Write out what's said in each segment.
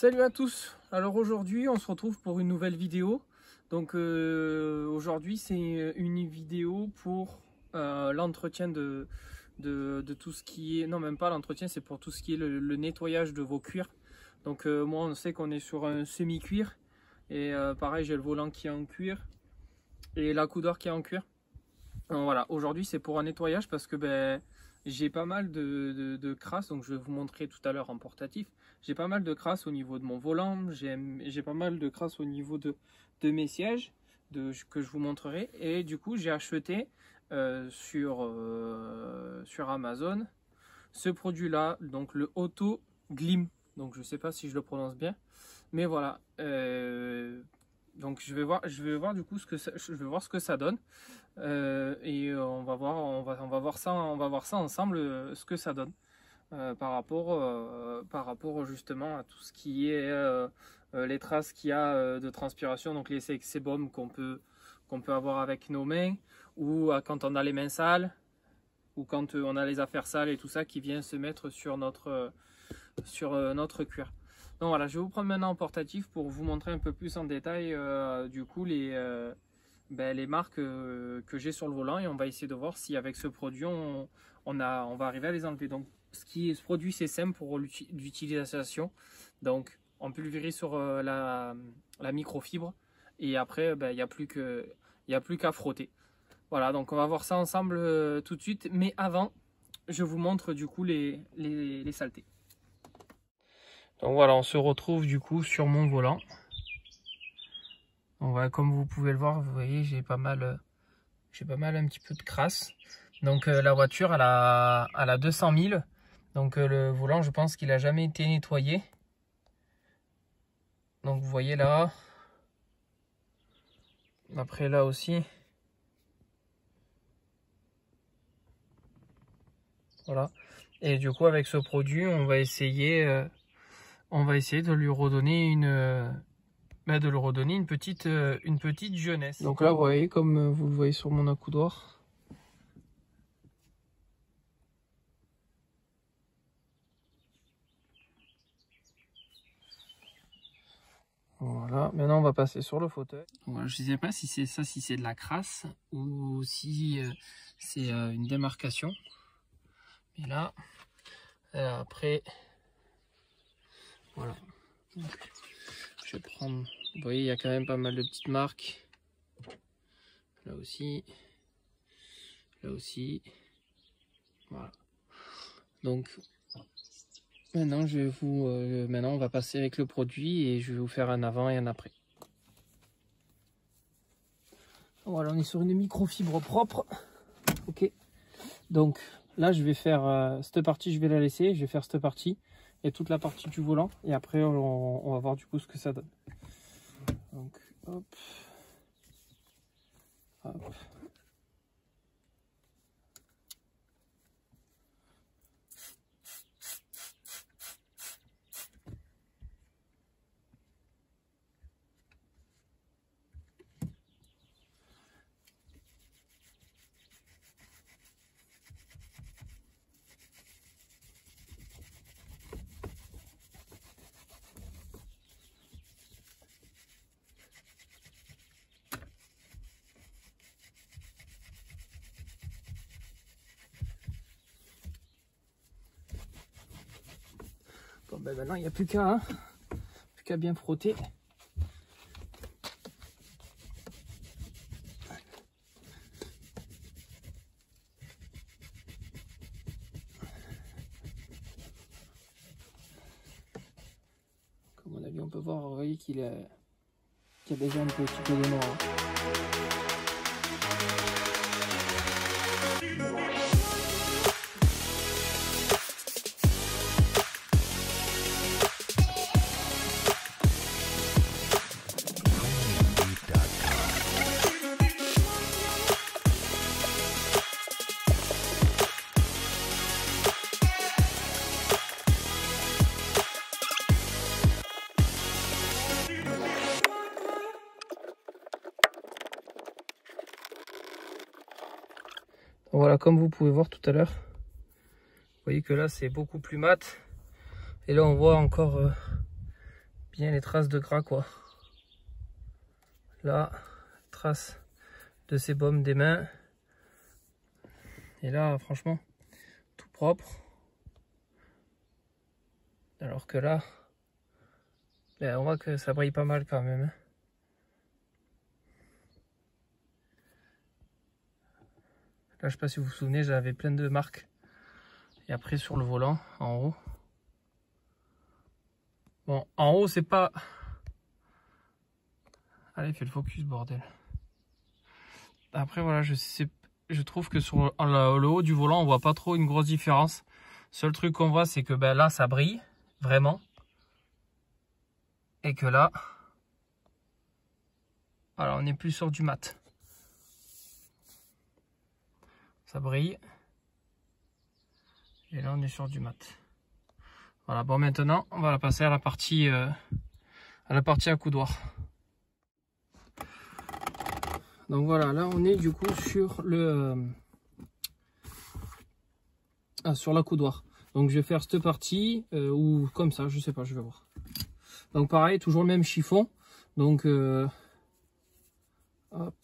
Salut à tous. Alors aujourd'hui on se retrouve pour une nouvelle vidéo. Donc aujourd'hui c'est une vidéo pour l'entretien de tout ce qui est... Non, même pas l'entretien, c'est pour tout ce qui est le nettoyage de vos cuirs. Donc moi on sait qu'on est sur un semi-cuir. Et pareil, j'ai le volant qui est en cuir et la coudeur qui est en cuir. Donc voilà, aujourd'hui c'est pour un nettoyage parce que j'ai pas mal de crasse, donc je vais vous montrer tout à l'heure en portatif. J'ai pas mal de crasse au niveau de mon volant, j'ai pas mal de crasse au niveau de mes sièges que je vous montrerai. Et du coup j'ai acheté sur Amazon ce produit là, donc le Auto Glim. Donc je sais pas si je le prononce bien, mais voilà. Donc je vais voir du coup je vais voir ce que ça donne. Et on va voir ça ensemble, ce que ça donne par rapport justement à tout ce qui est les traces qu'il y a de transpiration, donc les sébum qu'on peut avoir avec nos mains, ou quand on a les mains sales, ou quand on a les affaires sales et tout ça qui vient se mettre sur notre cuir. Donc voilà, je vais vous prendre maintenant en portatif pour vous montrer un peu plus en détail du coup les marques que j'ai sur le volant, et on va essayer de voir si avec ce produit on va arriver à les enlever. Donc ce produit c'est simple pour l'utilisation, donc on pulvérise sur la microfibre, et après il n'y a plus qu'à frotter. Voilà, donc on va voir ça ensemble tout de suite, mais avant je vous montre du coup les saletés. Donc voilà, on se retrouve du coup sur mon volant. On va, comme vous pouvez le voir, vous voyez, j'ai pas mal un petit peu de crasse. Donc la voiture elle a 200 000. Donc le volant, je pense qu'il a jamais été nettoyé. Donc vous voyez là. Après là aussi. Voilà. Et du coup avec ce produit, on va essayer de lui redonner une petite jeunesse. Donc là, vous voyez, comme vous le voyez sur mon accoudoir. Voilà, maintenant on va passer sur le fauteuil. Voilà, je ne sais pas si c'est ça, si c'est de la crasse ou si c'est une démarcation. Mais là, après, voilà. Donc, je vais prendre, vous voyez, il y a quand même pas mal de petites marques. Là aussi. Voilà. Donc maintenant maintenant on va passer avec le produit et je vais vous faire un avant et un après. Voilà, on est sur une microfibre propre. Ok. Donc là je vais faire cette partie, je vais la laisser, je vais faire cette partie et toute la partie du volant, et après on va voir du coup ce que ça donne. Donc hop. Hop. Bon, maintenant il n'y a plus qu'à bien frotter. Comme on a vu, on peut voir, vous voyez qu'il y a déjà un petit peu de noir. Voilà, comme vous pouvez voir tout à l'heure, vous voyez que là c'est beaucoup plus mat, et là on voit encore bien les traces de gras quoi. Là, traces de ces baumes des mains. Et là, franchement, tout propre. Alors que là, on voit que ça brille pas mal quand même. Là, je sais pas si vous vous souvenez, j'avais plein de marques. Et après, sur le volant, en haut. Bon, en haut, c'est pas... Allez, fais le focus, bordel. Après, voilà, je trouve que sur le haut du volant, on voit pas trop une grosse différence. Seul truc qu'on voit, c'est que ben, là, ça brille, vraiment. Et que là, voilà, on n'est plus sur du mat. Ça brille. Et là, on est sur du mat. Voilà, bon, maintenant, on va passer à la partie accoudoir. Donc voilà, là, on est du coup sur sur l'accoudoir. Donc, je vais faire cette partie ou comme ça, je sais pas, je vais voir. Donc, pareil, toujours le même chiffon. Donc, hop.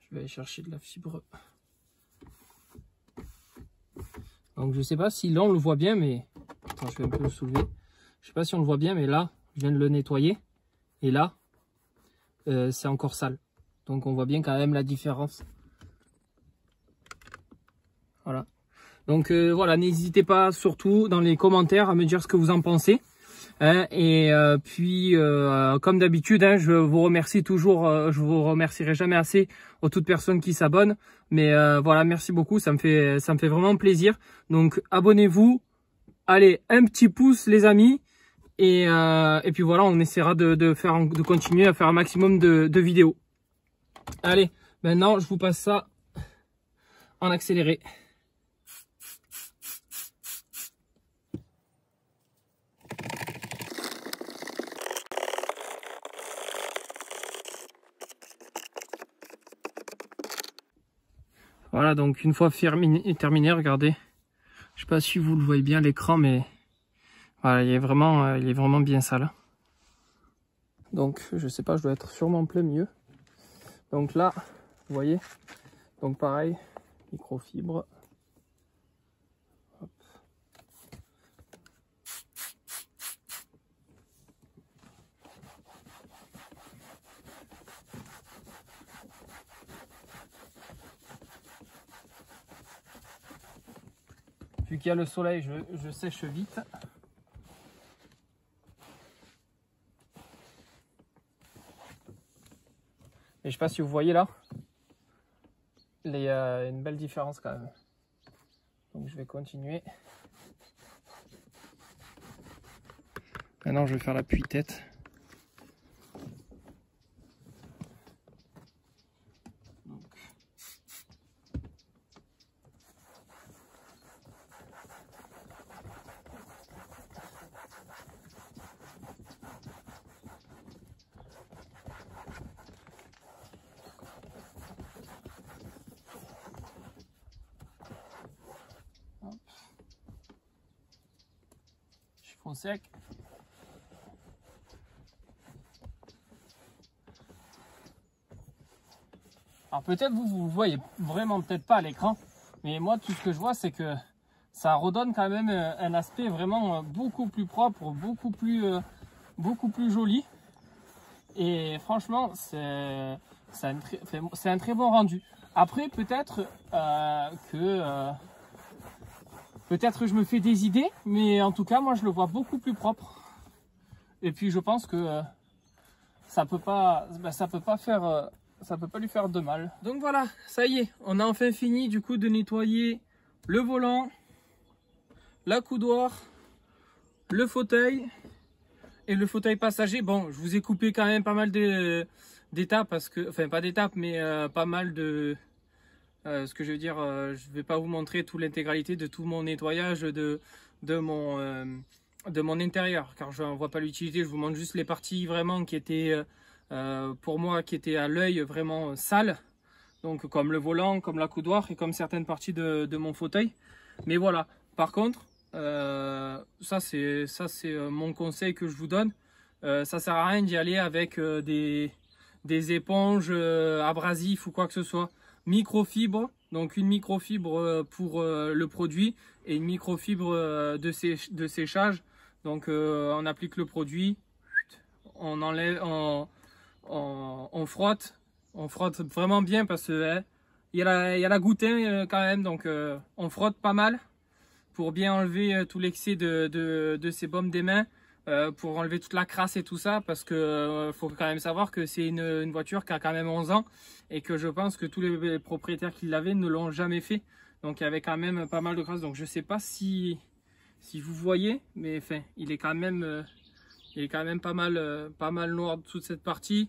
Je vais aller chercher de la fibre. Donc je sais pas si là on le voit bien, mais attends, je vais un peu le soulever. Je sais pas si on le voit bien, mais là je viens de le nettoyer et là c'est encore sale. Donc on voit bien quand même la différence. Voilà. Donc voilà, n'hésitez pas surtout dans les commentaires à me dire ce que vous en pensez. Hein, et puis comme d'habitude, hein, je vous remercie toujours, je vous remercierai jamais assez aux toutes personnes qui s'abonnent, mais voilà, merci beaucoup, ça me fait vraiment plaisir. Donc abonnez-vous, allez, un petit pouce les amis, et puis voilà, on essaiera de continuer à faire un maximum de vidéos. Allez, maintenant je vous passe ça en accéléré. Voilà, donc une fois terminé, regardez. Je sais pas si vous le voyez bien l'écran, mais voilà, il est vraiment bien sale. Donc je sais pas, je dois être sûrement plein milieu. Donc là, vous voyez, donc pareil, microfibre. Hop. Vu qu'il y a le soleil, je sèche vite. Et je sais pas si vous voyez là, il y a une belle différence quand même. Donc je vais continuer. Maintenant je vais faire l'appui-tête. Chiffon sec. Alors peut-être vous voyez vraiment peut-être pas à l'écran, mais moi tout ce que je vois c'est que ça redonne quand même un aspect vraiment beaucoup plus propre, beaucoup plus joli. Et franchement c'est un très bon rendu. Après peut-être peut-être je me fais des idées, mais en tout cas moi je le vois beaucoup plus propre. Et puis je pense que ça peut pas lui faire de mal. Donc voilà, ça y est, on a enfin fini du coup de nettoyer le volant, l'accoudoir, le fauteuil et le fauteuil passager. Bon, je vous ai coupé quand même pas mal d'étapes parce que, enfin pas d'étapes, mais pas mal de ce que je veux dire. Je vais pas vous montrer toute l'intégralité de tout mon nettoyage de mon intérieur, car je ne vois pas l'utilité. Je vous montre juste les parties vraiment qui étaient pour moi qui étaient à l'œil vraiment sales, donc comme le volant, comme la coudoir et comme certaines parties de mon fauteuil. Mais voilà, par contre ça c'est mon conseil que je vous donne. Ça sert à rien d'y aller avec des éponges abrasives ou quoi que ce soit. Microfibre, donc une microfibre pour le produit et une microfibre de séchage. Donc on applique le produit, on enlève, on frotte vraiment bien parce que il y a la goutte quand même, donc on frotte pas mal pour bien enlever tout l'excès de ces baumes des mains, pour enlever toute la crasse et tout ça, parce que faut quand même savoir que c'est une voiture qui a quand même 11 ans et que je pense que tous les propriétaires qui l'avaient ne l'ont jamais fait. Donc il y avait quand même pas mal de crasse. Donc je sais pas si vous voyez, mais enfin il est quand même pas mal noir toute cette partie.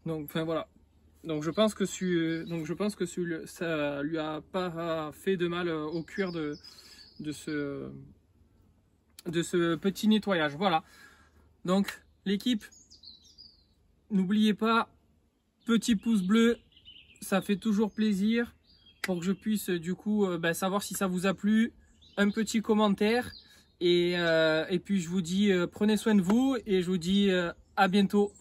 Donc enfin voilà. Donc je pense que ça lui a pas fait de mal au cuir de ce petit nettoyage. Voilà, donc l'équipe, n'oubliez pas, petit pouce bleu, ça fait toujours plaisir pour que je puisse du coup savoir si ça vous a plu, un petit commentaire et puis je vous dis prenez soin de vous et je vous dis à bientôt.